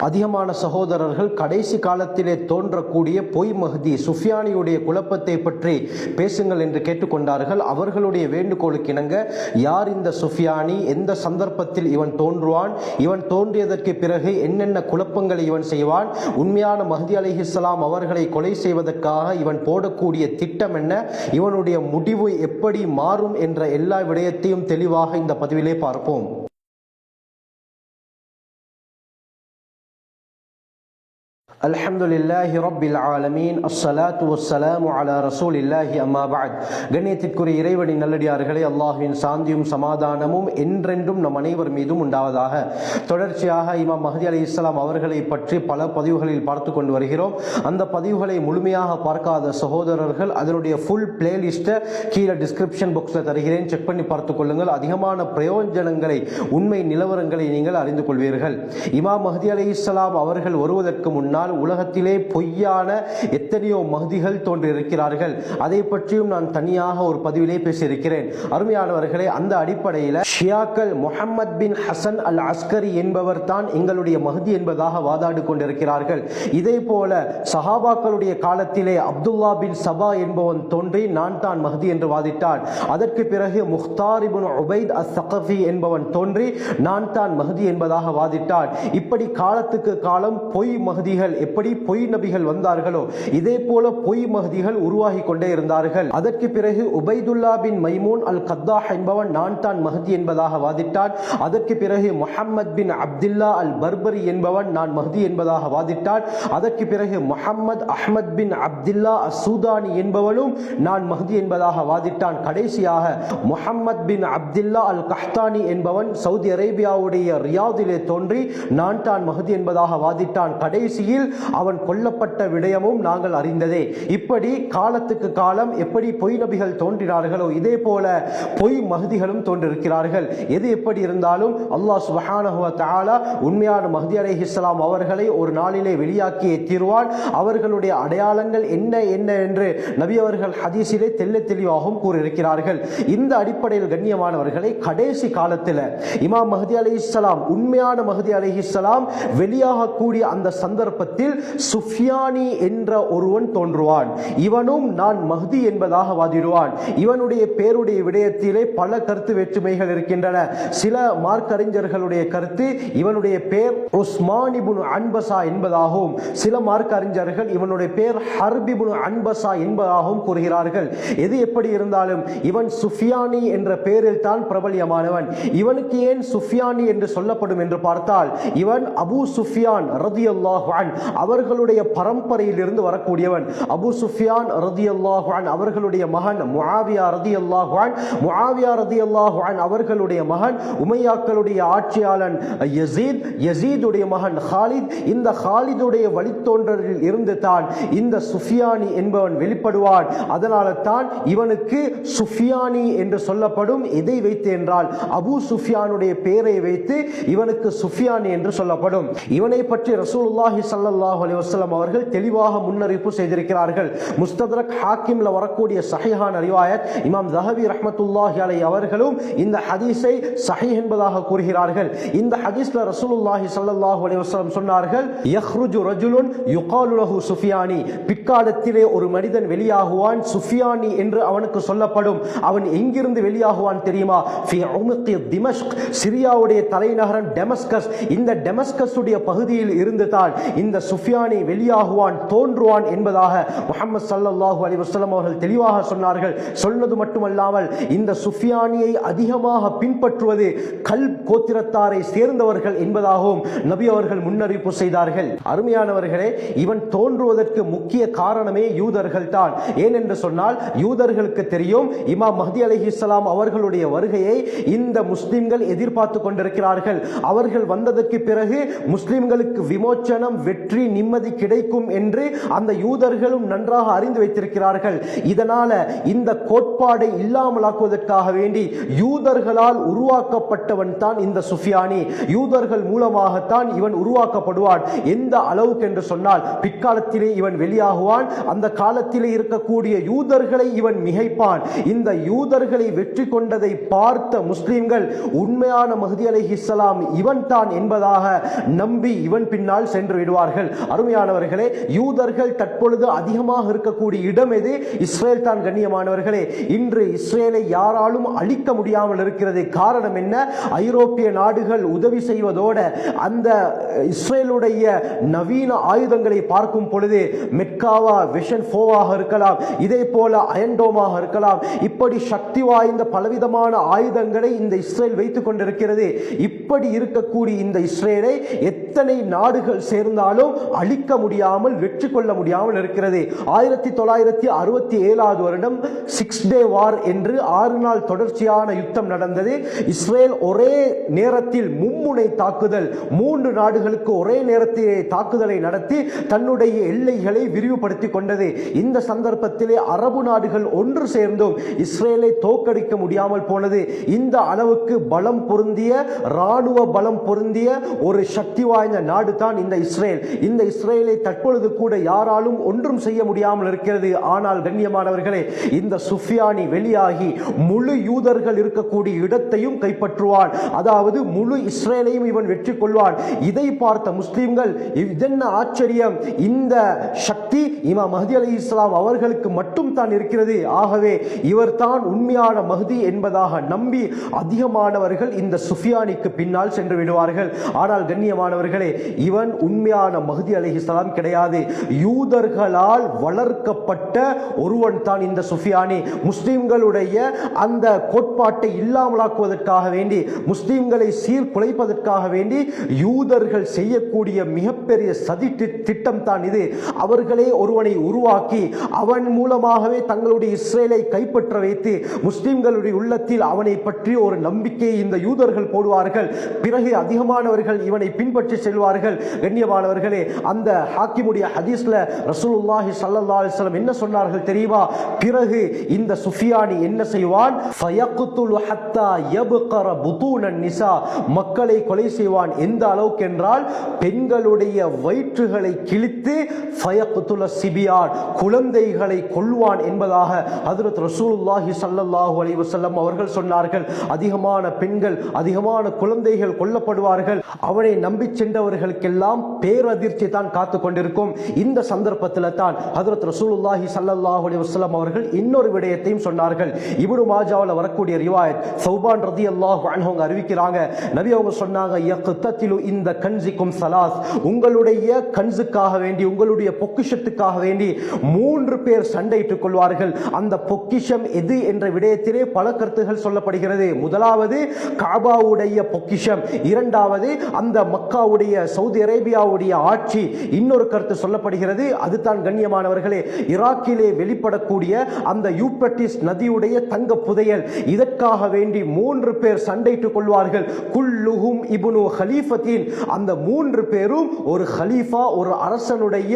அதிகமான சகோதரர்கள் கடைசி காலத்திலே தோன்றக்கூடிய பொய் மஹ்தி சுஃபியானியுடைய குழப்பத்தை பற்றி பேசுங்கள் என்று கேட்டுக்கொண்டார்கள். அவர்களுடைய வேண்டுகோளுக்கு இணங்க, யார் இந்த சுஃபியானி, எந்த சந்தர்ப்பத்தில் இவன் தோன்றுவான், இவன் தோன்றியதற்கு பிறகு என்னென்ன குழப்பங்களை இவன் செய்வான், உண்மையான மஹ்தி அலைஹிஸ்ஸலாம் அவர்களை கொலை செய்வதற்காக இவன் போடக்கூடிய திட்டம் என்ன, இவனுடைய முடிவு எப்படி மாறும் என்ற எல்லா விடயத்தையும் தெளிவாக இந்த பதிவிலே பார்ப்போம். அல்ஹம்துலில்லாஹி ரப்பில் ஆலமீன், அஸ்ஸலாத்து வஸ்ஸலாமு அலா ரசூலில்லாஹி அம்மா பஅத். கண்ணியத்திற்குரிய இறைவனின் நல்லடியார்களே, அல்லாஹ்வின் சாந்தியும் சமாதானமும் என்றென்றும் நம் அனைவர் மீதும் உண்டாவதாக. தொடர்ச்சியாக இமாம் மஹ்தி அலைஹிஸ்ஸலாம் அவர்களை பற்றி பல பதிவுகளில் பார்த்து கொண்டு வருகிறோம். அந்த பதிவுகளை முழுமையாக பார்க்காத சகோதரர்கள் அதனுடைய ஃபுல் பிளேலிஸ்ட்டை கீழே டிஸ்கிரிப்ஷன் பாக்ஸில் தருகிறேன், செக் பண்ணி பார்த்துக் கொள்ளுங்கள். அதிகமான பிரயோஜனங்களை, உண்மை நிலவரங்களை நீங்கள் அறிந்து கொள்வீர்கள். இமாம் மஹ்தி அலைஹிஸ்ஸலாம் அவர்கள் வருவதற்கு முன்னால் உலகத்திலே பொய்யான எத்தனையோ மஹ்திகள் தோன்றியிருக்கிறார்கள். அதை பற்றியும் நான் தனியாக ஒரு பதிவிலே பேசியிருக்கிறேன். அருமையானவர்களே, அந்த அடிப்படையில் ஷியாக்கள் முஹம்மத் பின் ஹசன் அல் அஸ்கரி என்பவர் தான் எங்களுடைய மஹ்தி என்பதாக வாதாடி கொண்டிருக்கிறார்கள். இதே போல சஹாபாக்களுடைய காலத்திலே அப்துல்லா பின் சபா என்பவன் தோன்றி நான் தான் மஹ்தி என்று வாதிட்டான். அதற்கு பிறகு முக்தார் இப்னு உபைத் அஸ்-ஸகஃபி என்பவன் தோன்றி நான் தான் மஹ்தி என்பதாக வாதிட்டான். இப்படி காலத்துக்கு காலம் பொய் மஹ்திகள், எப்படி பொய் நபிகள் வந்தார்களோ இதே போல பொய் மஹ்திகள் உருவாகி கொண்டே இருந்தார்கள். அதற்கு பிறகு உபைதுல்லா பின் மைமூன் அல் கத்தாஹ் என்பவன் நான் தான் மஹ்தி என்பதாக வாதிட்டான். அதற்கு பிறகு முஹம்மத் பின் அப்துல்லா அல் பர்பரி என்பவன் நான் மஹ்தி என்பதாக வாதிட்டான். அதற்கு பிறகு முஹம்மத் அஹ்மத் பின் அப்துல்லா அஸ்-சூதானி என்பவனும் நான் மஹ்தி என்பதாக வாதிட்டான். கடைசியாக முஹம்மத் பின் அப்துல்லா அல் கஹ்தானி என்பவன் சவுதி அரேபியாவுடைய ரியாதிலே தோன்றி நான் தான் மஹ்தி என்பதாக வாதிட்டான். கடைசியில் அவன் கொல்லப்பட்ட விடயமும் நாங்கள் அறிந்ததே. இப்படி காலத்துக்கு காலம் எப்படி பொய் நபிகள் தோன்றினார்களோ இதே போல பொய் மஹ்திகளும் தோன்றிருக்கிறார்கள். எது எப்படி இருந்தாலும் அல்லாஹ் சுப்ஹானஹு வ தஆலா உண்மையான மஹ்தி அலைஹிஸ்ஸலாம் அவர்களை ஒரு நாளிலே வெளியாக்கியே தீர்வான். அவர்களுடைய அடையாளங்கள் என்ன என்ன என்று நபி அவர்கள் ஹதீஸிலே தெல்ல தெளிவாகவும் கூறியிருக்கிறார்கள். இந்த அடிப்படையில் கண்ணியமானவர்களை, கடைசி காலத்தில் இமாம் மஹ்தி அலைஹிஸ்ஸலாம், உண்மையான மஹ்தி அலைஹிஸ்ஸலாம் வெளியாகக்கூடிய அந்த சந்தர்ப்பத்தில் சுஃபியானி என்ற ஒருவன் தோன்றுவான். இவனும் நான் மஹ்தி என்பதாக வாதிடுவான். இவனுடைய பேருடைய விடயத்திலே பல கருத்து வேற்றுமைகள் இருக்கின்றன. சில மார்க்கறிஞர்களுடைய கருத்து இவனுடைய பேர் உஸ்மான் இப்னு அன்பஸா என்பதாகவும், சில மார்க்கறிஞர்கள் இவனுடைய பேர் ஹர்ப் இப்னு அன்பஸா என்பதாகவும் கூறுகிறார்கள். எது எப்படி இருந்தாலும் இவன் சுஃபியானி என்ற பெயரில் தான் பிரபல்யமானவன். இவனுக்கு ஏன் சுஃபியானி என்று சொல்லப்படும் என்று பார்த்தால், இவன் அபூ சுஃபியான் ரலியல்லாஹு அன்ஹு அவர்களுடைய பரம்பரையில் இருந்து வரக்கூடியவன். அபூ சுஃபியான் ரலியல்லாஹு அன்ஹு அவர்களுடைய மகன் முஆவியா ரலியல்லாஹு அன்ஹு, முஆவியா ரலியல்லாஹு அன்ஹு அவர்களுடைய மகன் உமையாக்களுடைய ஆட்சியாளன் யஸீத், யஸீதுடைய மகன் ஹாலித். இந்த ஹாலிதுடைய வழித்தோன்றலில் இருந்து தான் இந்த சுஃபியானி என்பவன் வெளிப்படுவான். அதனால தான் இவனுக்கு சுஃபியானி என்று சொல்லப்படும். எதை வைத்து என்றால் அபூ சுஃபியானுடைய பெயரை வைத்து இவனுக்கு சுஃபியானி என்று சொல்லப்படும். இவனை பற்றி ரசூலுல்லாஹி ஸல்லல்லாஹு அலைஹி வஸல்லம் அவர்கள் தெளிவாக முன்னறிவிப்பு செய்திருக்கிறார்கள். முஸ்தத்ரக் ஹாக்கிம்ல வரக்கூடிய ஸஹீஹான ரிவாயத், இமாம் ஸஹபி ரஹ்மத்துல்லாஹி அலைஹி அவர்களும் இந்த ஹதீஸை ஸஹீஹ் என்பதாக கூறுகிறார்கள். இந்த ஹதீஸ்ல ரசூலுல்லாஹி ஸல்லல்லாஹு அலைஹி வஸல்லம் சொன்னார்கள், யஹ்ருஜு ரஜுலுன் யுகாலு லஹு சுஃபியானி, பிற்காலத்திலே ஒரு மனிதன் வெளியாகுவான், சுஃபியானி என்று அவனுக்கு சொல்லப்படும். அவன் எங்கிருந்து வெளியாகுவான் தெரியுமா? ஃபி உம்கி திமஷ்க், சிரியாவுடைய தலைநகரம் டெமஸ்கஸ். இந்த டெமஸ்கஸுடைய பகுதியில் இருந்து தான் இந்த சுஃபியானி வெளியாகுவான், தோன்றுவான் என்பதாக முஹம்மது ஸல்லல்லாஹு அலைஹி வஸல்லம் அவர்கள் தெளிவாக சொன்னார்கள். சொன்னது மட்டுமல்லாமல் இந்த சுஃபியானியை அதிகமாக பின்பற்றுவது கல்ப் கோத்திரத்தாரை சேர்ந்தவர்கள் என்பதாகவும் நபி அவர்கள் முன்னறிவிப்பு செய்தார்கள். அருமையானவர்களே, இவன் தோன்றுவதற்கு முக்கிய காரணமே யூதர்கள் தான். ஏனென்று சொன்னால் யூதர்களுக்கு தெரியும் இமாம் மஹ்தி அலைஹிஸ்ஸலாம் அவர்களுடைய வருகையை இந்த முஸ்லிம்கள் எதிர்பார்த்து கொண்டிருக்கிறார்கள். அவர்கள் வந்ததற்கு பிறகு முஸ்லிம்களுக்கு விமோச்சனம், வெற்றி வெற்றி நிம்மதி கிடைக்கும் என்று அந்த யூதர்களும் நன்றாக அறிந்து வைத்திருக்கிறார்கள். இதனால இந்த கோட்பாடை இல்லாமலாக்குவதற்காக வேண்டி யூதர்களால் உருவாக்கப்பட்டவன் தான் இந்த சுஃபியானி. யூதர்கள் மூலமாகத்தான் இவன் உருவாக்கப்படுவான். எந்த அளவுக்கு என்று சொன்னால் பிற்காலத்திலே இவன் வெளியாகுவான். அந்த காலத்திலே இருக்கக்கூடிய யூதர்களை இவன் மிகைப்பான். இந்த யூதர்களை வெற்றி கொண்டதை பார்த்த முஸ்லிம்கள் உண்மையான மஹ்தி அலைஹிஸ்ஸலாம் இவன் தான் என்பதாக நம்பி இவன் பின்னால் சென்று விடுவார்கள். அருமையானவர்களே, யூதர்கள் தற்பொழுது அதிகமாக இருக்கக்கூடிய இடம் எது? இஸ்ரேல் தான். கண்ணியமானவர்களே, இன்று இஸ்ரேலை யாராலும் அழிக்க முடியாமல் இருக்கிறது. காரணம் என்ன? ஐரோப்பிய நாடுகள் உதவி செய்வதோடு அந்த இஸ்ரேலுடைய நவீன ஆயுதங்களை பார்க்கும் பொழுது மெக்காவா விஷன் 4 இருக்கலாம், இதே போல அயன்டோமாக இருக்கலாம், இப்படி சக்தி வாய்ந்த பலவிதமான ஆயுதங்களை இந்த இஸ்ரேல் வைத்துக் கொண்டிருக்கிறது. இப்படி இருக்கக்கூடிய இந்த இஸ்ரேலை எத்தனை நாடுகள் சேர்ந்தாலும் அழிக்க முடியாமல் வெற்றி கொள்ள முடியாமல் இருக்கிறது. 1967 வருடம் 6 டே வார் என்று 6 நாள் தொடர்ச்சியான யுத்தம் நடந்தது. இஸ்ரேல் ஒரே நேரத்தில் மும்முனை தாக்குதல், 3 நாடுகளுக்கு ஒரே நேரத்திலே தாக்குதலை நடத்தி தன்னுடைய எல்லைகளை விரிவுபடுத்திக் கொண்டது. இந்த சந்தர்ப்பத்திலே அரபு நாடுகள் ஒன்று சேர்ந்தும் இஸ்ரேலை தோற்கடிக்க முடியாமல் போனது. இந்த அளவுக்கு பலம் பொருந்திய, ராணுவ பலம் பொருந்திய ஒரு சக்தி வாய்ந்த நாடு தான் இந்த இஸ்ரேல். இந்த இஸ்ரேலை தற்பொழுது கூட யாராலும் ஒன்றும் செய்ய முடியாமல் இருக்கிறது. ஆனால் கண்ணியமானவர்களே, இந்த சுஃபியானி வெளியாகி முழு யூதர்கள் இருக்கக்கூடிய இடத்தையும் கைப்பற்றுவான். அதாவது முழு இஸ்ரேலையும் இவன் வெற்றி கொள்வான். இதை பார்த்த முஸ்லிம்கள் இதென்ன ஆச்சரியம், இந்த சக்தி இமாம் மஹ்தி அலைஹிஸ்ஸலாம் அவர்களுக்கு மட்டும் தான் இருக்கிறது, ஆகவே இவர் தான் உண்மையான மஹ்தி என்பதாக நம்பி அதிகமானவர்கள் இந்த சுஃபியானிக்கு பின்னால் சென்று விடுவார்கள். ஆனால் கண்ணியமானவர்களே, இவன் உண்மையான மஹ்தி அலைஹிஸ்ஸலாம் கிடையாது. யூதர்களால் வளர்க்கப்பட்ட ஒருவன் தான் இந்த சுஃபியானி. முஸ்லிம்களுடைய அந்த கோட்பாட்டை இல்லாமலாக்குவதற்காக வேண்டி, முஸ்லிம்களை சீர்குலைப்பதற்காக வேண்டி யூதர்கள் செய்யக்கூடிய மிகப்பெரிய சதி திட்டம் தான் இது. அவர்களே ஒருவனை உருவாக்கி அவன் மூலமாகவே தங்களுடைய இஸ்ரேலை கைப்பற்ற வைத்து முஸ்லிம்களுடைய உள்ளத்தில் அவனை பற்றி ஒரு நம்பிக்கையை இந்த யூதர்கள் போடுவார்கள். பிறகு அதிகமானவர்கள் இவனை பின்பற்றி செல்வார்கள். கண்ணியமானவர்களே, அந்த ஹாக்கிமுடைய ஹதீஸ்ல ரசூலுல்லாஹி ஸல்லல்லாஹு அலைஹி வஸல்லம் என்ன சொன்னார்கள் தெரியுமா? பிறகு இந்த சுஃபியானி என்ன செய்வான்? ஃபயக்துலு ஹத்தா யப்கர புதூனன் நிசா, மக்களை கொலை செய்வான். எந்த அளவுக்கு என்றால் பெண்களுடைய வயிற்றுகளை கிழித்து ஃபயக்துல சிபியான், குழந்தைகளை கொல்வான் என்பதாக ஹஜ்ரத் ரசூலுல்லாஹி ஸல்லல்லாஹு அலைஹி வஸல்லம் அவர்கள் சொன்னார்கள். அதிகமான பெண்கள், அதிகமான குழந்தைகள் கொல்லப்படுவார்கள். அவனை நம்பி சென்றவர்களுக்கெல்லாம் பேரதிர்ச்சி தான் காத்து கொண்டிருக்கும். இந்த சந்தர்ப்பத்தில் தான் ஹஜ்ரத் ரசூலுல்லாஹி ஸல்லல்லாஹு அலைஹி வஸல்லம் அவர்கள் இன்னொரு விடயத்தையும் சொன்னார்கள். இப்னு மாஜாவில் வரக்கூடிய ரிவாயத், சௌபான் ரலியல்லாஹு அன்ஹு அறிவிக்கிறாங்க, நபி அவங்க சொன்னாங்க, யக்ததிலு இந்த கன்ஸிக்கும் ஸலாஸ், உங்களுடைய கன்ஸுக்காக வேண்டி, உங்களுடைய பொக்கிஷத்துக்காக வேண்டி 3 பேர் சண்டையிட்டுக் கொள்வார்கள். அந்த பொக்கிஷம் எது என்ற விடயத்திலே பல கருத்துகள் சொல்லப்படுகிறது. முதலாவது காபாவுடைய பொக்கிஷம், இரண்டாவது அந்த மக்காவுடைய சவுதி அரேபியாவுடைய ஆட்சி, இன்னொரு கருத்து சொல்லப்படுகிறது அதுதான் கண்ணியமானவர்களே ஈராக்கிலே வெளிப்படக்கூடிய அந்த யூப்ரட்டிஸ் நதியுடைய தங்க புதையல். இதற்காக வேண்டி 3 பேர் சண்டையிட்டுக் கொள்வார்கள். குல்லுஹும் இப்னு ஹலீஃபத்தின், அந்த 3 பேரும் ஒரு ஹலீஃபா, ஒரு அரசனுடைய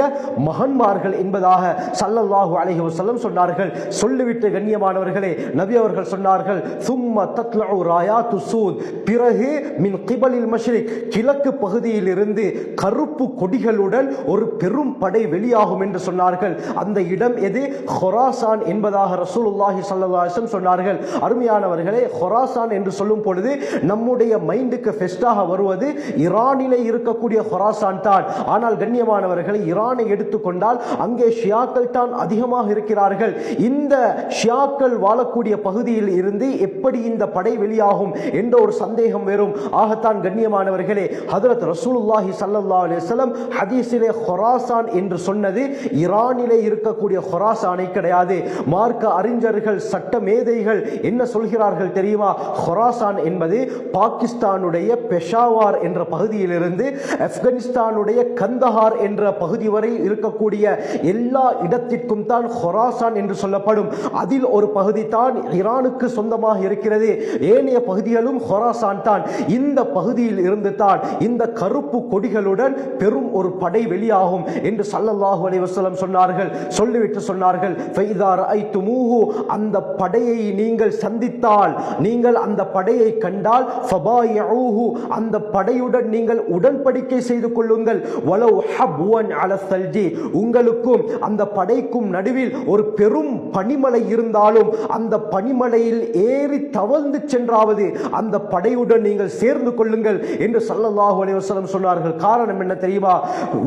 மகன்மார்கள் என்பதாக ஸல்லல்லாஹு அலைஹி வஸல்லம் சொன்னார்கள். சொல்லிவிட்டு கண்ணியமானவர்களே நபி அவர்கள் சொன்னார்கள், சும்ம தத்லஉ ராயாத்து சூத், பிறகு மின் கிபலில் மஷ்ரிக், கிழக்கு பகுதியில் இருந்து கருப்பு கொடிகளுடன் ஒரு பெரும் படை வெளியாகும் என்று சொன்னார்கள். அந்த இடம் எது? ஹொராசான் என்பதாக ரசூலுல்லாஹி ஸல்லல்லாஹு அலைஹி வஸல்லம் சொன்னார்கள். அருமையானவர்களே, ஹொராசான் என்று சொல்லும் பொழுது நம்முடைய மைண்டுக்கு ஃபெஸ்டாக வருவது ஈரானிலே இருக்கக்கூடிய ஹொராசான் தான். ஆனால் கண்ணியமானவர்களை, ஈரானை எடுத்துக்கொண்டால் அங்கே ஷியாக்கள் தான் அதிகமாக இருக்கிறார்கள். இந்த ஷியாக்கள் வாழக்கூடிய பகுதியில் இருந்து எப்படி இந்த படை வெளியாகும் என்ற ஒரு சந்தேகம் வரும். ஆகத்தான் கண்ணியமானவர்களே, ஹஜ்ரத் ரசூலுல்லாஹி ஸல்லல்லாஹு அலைஹி வஸல்லம் ஹதீஸிலே ஹொராசான் என்று சொன்னது ஈரானிலே இருக்கக்கூடிய ஹொராசானை கிடையாது. மார்க்க அறிஞர்கள், சட்ட மேதைகள் என்ன சொல்கிறார்கள் தெரியுமா? ஹொராசான் என்பது பாகிஸ்தானுடைய பெஷாவார் என்ற பகுதியிலிருந்து ஆப்கானிஸ்தானுடைய கந்தஹார் என்ற பகுதி வரை இருக்கக்கூடிய எல்லா இடத்திற்கும் தான் ஹொராசான் என்று சொல்லப்படும். அதில் ஒரு பகுதி தான் ஈரானுக்கு சொந்தமாக இருக்கிறது. ஏனைய பகுதிகளும் ஹொராசான் தான். இந்த பகுதியில் இருந்து தான் இந்த கருப்பு கொடிகளுடன் பெரும் ஒரு படை வெளியாகும் என்று ஸல்லல்லாஹு அலைஹி வஸல்லம் சொன்னார்கள். சொல்லிவிட்டு சொன்னார்கள், ஃபைதா ரஅய்துமூஹு, அந்த படையை நீங்கள் சந்தித்தால், நீங்கள் அந்த படையை கண்டால், ஃபபாயிஊஹு, அந்த படையுடன் நீங்கள் உடன்படிக்கை செய்து கொள்ளுங்கள். வலவ் ஹப்வன் அலா ஸல்ஜி, உங்களுக்கும் அந்த படைக்கும் நடுவில் ஒரு பெரும் பனிமலை இருந்தாலும் அந்த பனிமலையில் ஏறி தவழ்ந்து சென்றாவது அந்த படையுடன் நீங்கள் சேர்ந்து கொள்ளுங்கள் என்று ஸல்லல்லாஹு அலைஹி வஸல்லம் சொன்னார்கள். காரணம் என்ன தெரியுமா?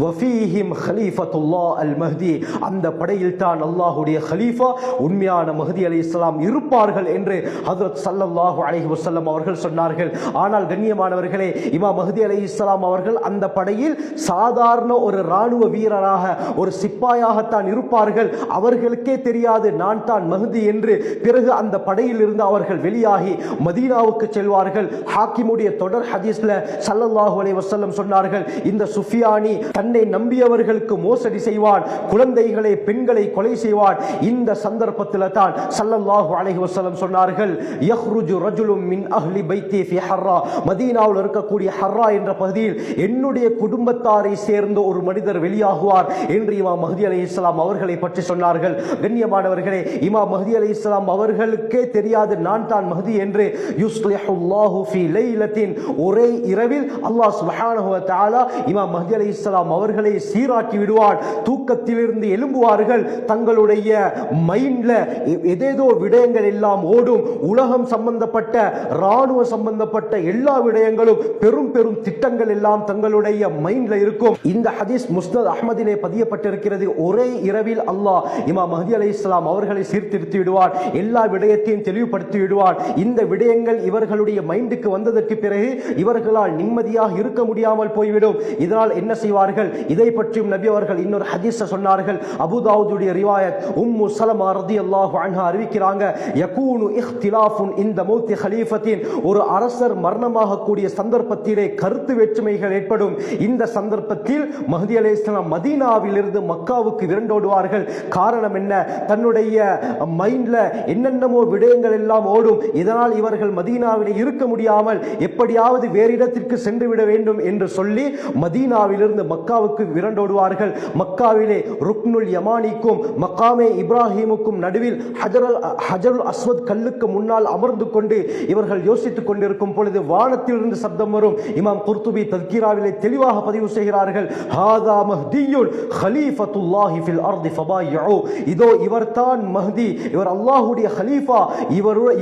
வஃபீஹிம் கலீஃபத்துல்லாஹ் அல் மஹ்தி, அந்த படையில் தான் அல்லாஹ்வுடைய கலீஃபா உண்மையான மஹ்தி அலைஹிஸ்ஸலாம் இருப்பார்கள் என்று ஹஜ்ரத் ஸல்லல்லாஹு அலைஹி வஸல்லம் அவர்கள் சொன்னார்கள். ஆனால் கண்ணியமானவர்களே, இமாம் மஹ்தி அலைஹிஸ்ஸலாம் அவர்கள் அந்த படையில் சாதாரண ஒரு ராணுவ வீரராக, ஒரு சிப்பாயாகத்தான் இருப்பார்கள். அவர்களுக்கே தெரியாது நான் தான் மஹ்தி என்று. பிறகு அந்த படையில் இருந்து அவர்கள் வெளியாகி மதீனாவுக்கு செல்வார்கள். ஹாக்கிமுடைய தொடர் ஹதீஸ்ல ஸல்லல்லாஹு அலைஹி வஸல்லம் சொன்னார்கள், இந்த சுஃபியானி தன்னை நம்பியவர்களுக்கு மோசடி செய்வான், குழந்தைகளை பெண்களை கொலை செய்வான். இந்த சந்தர்ப்பத்தில் தான் ஸல்லல்லாஹு அலைஹி வஸல்லம் சொன்னார்கள், யஹ்ருஜு ரஜுலுன் மின் அஹ்லி பைத்தி ஃபி ஹர்ரா, மதீனாவில் இருக்கக்கூடிய ஹர்ரா என்ற பகுதியில் என்னுடைய குடும்பத்தாரை சேர்ந்த ஒரு மனிதர் வெளியாகுவார் என்று இமாம் மஹ்தி அலைஹிஸ்ஸலாம் அவர்களை பற்றி சொன்னார்கள். கண்ணியமானவர்களே, இமாம் மஹ்தி அலைஹிஸ்ஸலாம் அவர்களுக்கே தெரியாது நான் தான் மஹ்தி என்று. யுஸ்லிஹுல்லாஹு ஃபீ லைலத்தின், ஒரே இரவில் அல்லாஹ் சுப்ஹானஹு வ தஆலா இமாம் மஹ்தி அலைஹிஸ்ஸலாம் அவர்களை சீராக்கி விடுவார். தூக்கத்திலிருந்து எழும்புவார்கள். தங்களுடைய மைண்ட்ல ஏதேதோ விடயங்கள் எல்லாம் ஓடும். உலகம் சம்பந்தப்பட்ட, ராணுவ சம்பந்தப்பட்ட எல்லா விடயங்களும், பெரும் பெரும் திட்டங்கள் எல்லாம் தங்களுடைய மைண்ட்ல இருக்கும். இந்த ஹதீஸ் முஸ்னத் அஹ்மதிலே பதியப்பட்டிருக்கிறது. ஒரே இரவில் அல்லாஹ் இமாம் மஹ்தி அலைஹிஸ்ஸலாம் அவர்களை சீர்திருத்தி விடுவார். எல்லா விடயத்தையும் தெளிவுபடுத்தி விடுவார். இந்த விடயங்கள் இவர்களுடைய மைண்டுக்கு வந்ததற்கு பிறகு இவர்களால் நிம்மதியாக இருக்க முடியாமல் போய்விடும். இதனால் என்ன செய்வார்கள்? இதை பற்றியும் நபி அவர்கள் இன்னொரு ஹதீஸ் சொன்னார்கள். அபூதாவுதுடைய ரிவாயத், உம்மு ஸலமா ரலியல்லாஹு அன்ஹா அறிவிக்கிறாங்க, யகூனு இக்திலாஃபுன் இந்த மௌத்தி கலீஃபத்தின், ஒரு அரசர் மரணமாக கூடிய சந்தர்ப்பத்திலே கருத்து வேற்றுமைகள் ஏற்படும். இந்த சந்தர்ப்பத்தில் மஹ்தி அலைஹிஸ்ஸலாம் மதீனாவில் இருந்து மக்காவுக்கு விரண்டோடுவார்கள். காரணம் என்ன? தன்னுடைய மைண்ட்ல என்னென்னமோ விடயங்கள் எல்லாம் ஓடும். இதனால் இவர்கள் மதீனாவிலே இருக்க முடியாமல் எப்படியாவது வேறு இடத்திற்கு சென்று விட வேண்டும் என்று சொல்லி மதீனாவிலிருந்து மக்காவுக்கு விரண்டோடுவார்கள். மக்காவிலே ருக்னுல் யமானிக்கும் மக்காமே இப்ராஹிமுக்கும் நடுவில் ஹஜருல் அஸ்வத் கல்லுக்கு முன்னால் அமர்ந்து கொண்டு இவர்கள் யோசித்துக் கொண்டிருக்கும் பொழுது வானத்திலிருந்து சப்தம் வரும். இமாம் குர்துபி தத்கிராவிலே தெளிவாக பதிவு செய்கிறார்கள், ஹாதா மஹ்தியுல் கலீஃபத்துல்லாஹி ஃபில் அர்தி ஃபபாயிஉ, இதோ இவர்தான் மஹ்தி, இவர் அல்லாஹ்வுடைய கலீஃபா,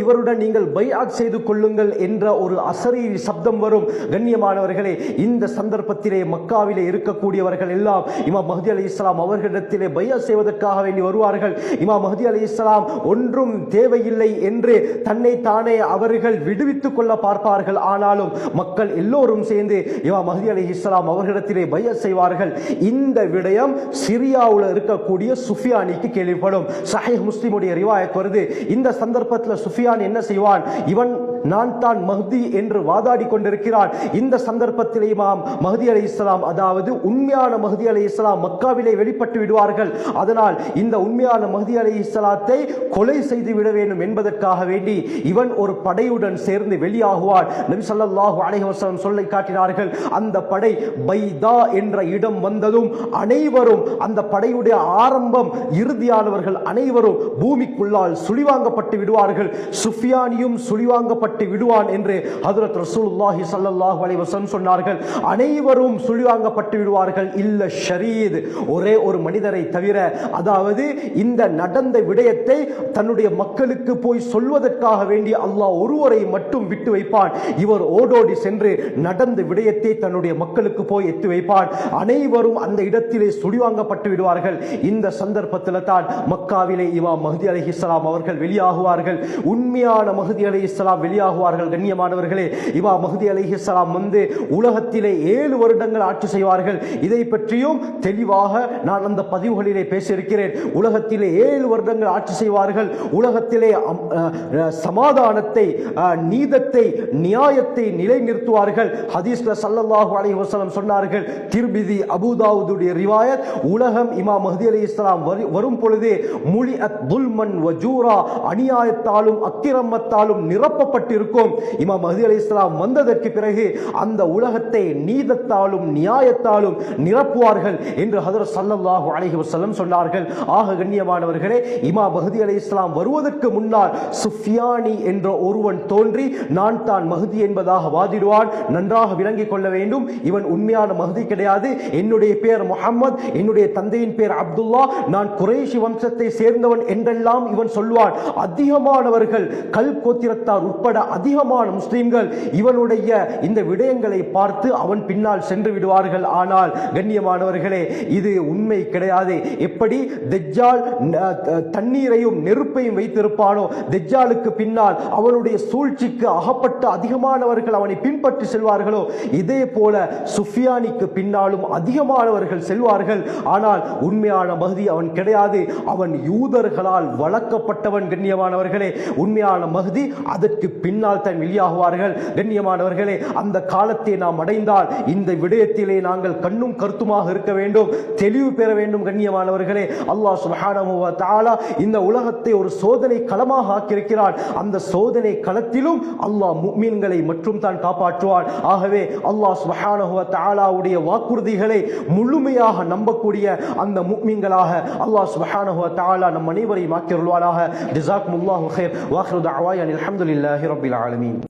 இவருடன் நீங்கள் பைஅத் செய்து கொள்ளுங்கள் என்ற ஒரு அசரீரி சப்தம் வரும். கண்ணியமானவர்களே, இந்த சந்தர்ப்பத்திலே மக்காவிலே இருக்கக்கூடியவர்கள் எல்லாம் இமாம் மஹ்தி அலைஹிஸ்ஸலாம் அவர்களிடத்திலே பைஅத் செய்வதற்காக வேண்டி வருவார்கள். இமாம் மஹ்தி அலைஹிஸ்ஸலாம் ஒன்றும் தேவையில்லை என்று தன்னை தானே அவர்கள் விடுவித்துக் கொள்ள பார்ப்பார்கள். ஆனாலும் மக்கள் எல்லோரும் சேர்ந்து இமாம் மஹ்தி அலைஹிஸ்ஸலாம் அவர்களிடத்திலே பைஅத் செய்வார்கள். இந்த விடயம் சிரியாவில் இருக்கக்கூடிய சுஃபியானிக்கு கேள்விப்படும். சஹீஹ் முஸ்லிமுடைய ரிவாயத் வருது. இந்த சந்தர்ப்பத்தில் சுஃபியான் என்ன செய்வான்? இவன் நான் தான் மஹ்தி என்று வாதாடி கொண்டிருக்கிறான். இந்த சந்தர்ப்பத்தில் இமாம் மஹ்தி அலைஹிஸ்ஸலாம், அதாவது உண்மையான மஹ்தி அலைஹிஸ்ஸலாம் மக்காவிலே வெளிப்பட்டு விடுவார்கள். அதனால் இந்த உண்மையான மஹ்தி அலைஹிஸ்ஸலாத்தை கொலை செய்து விட வேண்டும் என்பதற்காக வேண்டி இவன் ஒரு படையுடன் சேர்ந்து வெளியாகுவான். நபி ஸல்லல்லாஹு அலைஹி வஸல்லம் சொல்லி காட்டினார்கள். அந்த படை பைதா என்ற இடம் வந்ததும் அனைவரும், அந்த படையுடைய ஆரம்பம் இறுதியானவர்கள் அனைவரும் பூமிக்குள்ளால் சுழிவாங்கப்பட்டு விடுவார்கள். சுஃபியானியும் சுழிவாங்கப்பட்டு விடுவான் என்று ஹஜ்ரத் ரசூலுல்லாஹி ஸல்லல்லாஹு அலைஹி வஸல்லம் சொன்னார்கள். அனைவரும் சுழிவாங்கப்பட்டு விடுவார்கள், இல்ல ஷரீத், ஒரே ஒரு மனிதரை தவிர. அதாவது இந்த நடந்த விடயத்தை தன்னுடைய மக்களுக்கு போய் சொல்வதற்காக வேண்டி அல்லாஹ் ஒருவரை மட்டும் விட்டு வைப்பான். இவர் ஓடோடி சென்று நடந்த விடயத்தை தன்னுடைய மக்களுக்கு போய் எத்தி வைப்பான். அனைவரும் அந்த இடத்திலே சுழிவாங்கப்பட்டு விடுவார்கள். இந்த சந்தர்ப்பத்தில் தான் மக்காவிலே இமாம் மஹ்தி அலைஹிஸ்ஸலாம் அவர்கள் வெளியாகுவார்கள். உண்மையான மஹ்தி அலைஹிஸ்ஸலாம் வெளியாகுவார்கள். கண்ணியமானவர்களே, இமாம் மஹ்தி அலைஹிஸ்ஸலாம் வந்து உலகத்திலே 7 வருடங்கள் ஆட்சி செய்வார்கள். இதை பற்றியும் தெளிவாக நான் அந்த பதிவுகளிலே பேசியிருக்கிறேன். உலகத்திலே 7 வருடங்கள் ஆட்சி செய்வார்கள். உலகத்திலே சமாதானத்தை, நீதத்தை, நியாயத்தை நிலைநிறுத்துவார்கள். ஹதீஸ்ல ஸல்லல்லாஹு அலைஹி வஸல்லம் சொன்னார்கள், திர்மிதி அபூதாவுதுடைய ரிவாயத், உலகம் இமாம் மஹ்தி அலைஹிஸ்ஸலாம் வரும் பொழுது முலிஅத் துல்மன் வஜூரா, அநியாயத்தாலும் அக்கிரமத்தாலும் நிரப்பப்பட்டு தரப்பட்டிருக்கும். இமாம் மஹ்தி அலைஹிஸ்ஸலாம் வந்ததற்கு பிறகு அந்த உலகத்தை நீதத்தாலும் நியாயத்தாலும் நிரப்புவார்கள் என்று ஹஜ்ரத் ஸல்லல்லாஹு அலைஹி வஸல்லம் சொன்னார்கள். ஆக கண்ணியமானவர்களே, இமாம் மஹ்தி அலைஹிஸ்ஸலாம் வருவதற்கு முன்னால் சுஃபியானி என்ற ஒருவன் தோன்றி நான் தான் மஹ்தி என்பதாக வாதிடுவான். நன்றாக விளங்கிக் கொள்ள வேண்டும், இவன் உண்மையான மஹ்தி கிடையாது. என்னுடைய பேர் முஹம்மது, என்னுடைய தந்தையின் பேர் அப்துல்லா, நான் குறைஷி வம்சத்தை சேர்ந்தவன் என்றெல்லாம் இவன் சொல்வான். அதிகமானவர்கள் கல் கோத்திரத்தார் உட்பட அதிகமான முஸ்லிம்கள் இவனுடைய இந்த விடயங்களை பார்த்து அவன் பின்னால் சென்று விடுவார்கள். ஆனால் கண்ணியமானவர்களே, இது உண்மை கிடையாது. எப்படி தஜ்ஜால் தண்ணீரையும் நெருப்பையும் வைத்திருப்பானோ, தஜ்ஜாலுக்கு பின்னால் அவனுடைய சூழ்ச்சிக்கு அகப்பட்ட அதிகமானவர்கள் அவனை பின்பற்றி செல்வார்களோ, இதே போல சுஃபியானிக்கு பின்னாலும் அதிகமானவர்கள் செல்வார்கள். ஆனால் உண்மையான மஹ்தி அவன் கிடையாது. அவன் யூதர்களால் வளர்க்கப்பட்டவன். கண்ணியமானவர்களே, உண்மையான மஹ்தி அதற்கு பின்னால் தான் வெளியாகுவார்கள். கண்ணியமானவர்களே, அந்த காலத்தை நாம் அடைந்தால் இந்த விடயத்திலே நாங்கள் கண்ணும் கருத்துமாக இருக்க வேண்டும், தெளிவு பெற வேண்டும். கண்ணியமானவர்களே, அல்லாஹ் சுப்ஹானஹு வ தஆலா இந்த உலகத்தை ஒரு சோதனை களமாக ஆக்கியிருக்கிறான். அந்த சோதனை களத்திலும் அல்லாஹ் முஃமின்களை மட்டும் தான் காப்பாற்றுவான். ஆகவே அல்லாஹ் சுப்ஹானஹு வ தஆலாவுடைய வாக்குறுதிகளை முழுமையாக நம்பக்கூடிய அந்த முஃமின்களாக அல்லாஹ் சுப்ஹானஹு வ தஆலா நம் அனைவரையும் ஆக்கியருள்வானாக. ஜஸாக்குமுல்லாஹு கைர். வ ஆகிரு தஅவானா அல்ஹம்துலில்லாஹி ரப்பில் ஆலமீன்.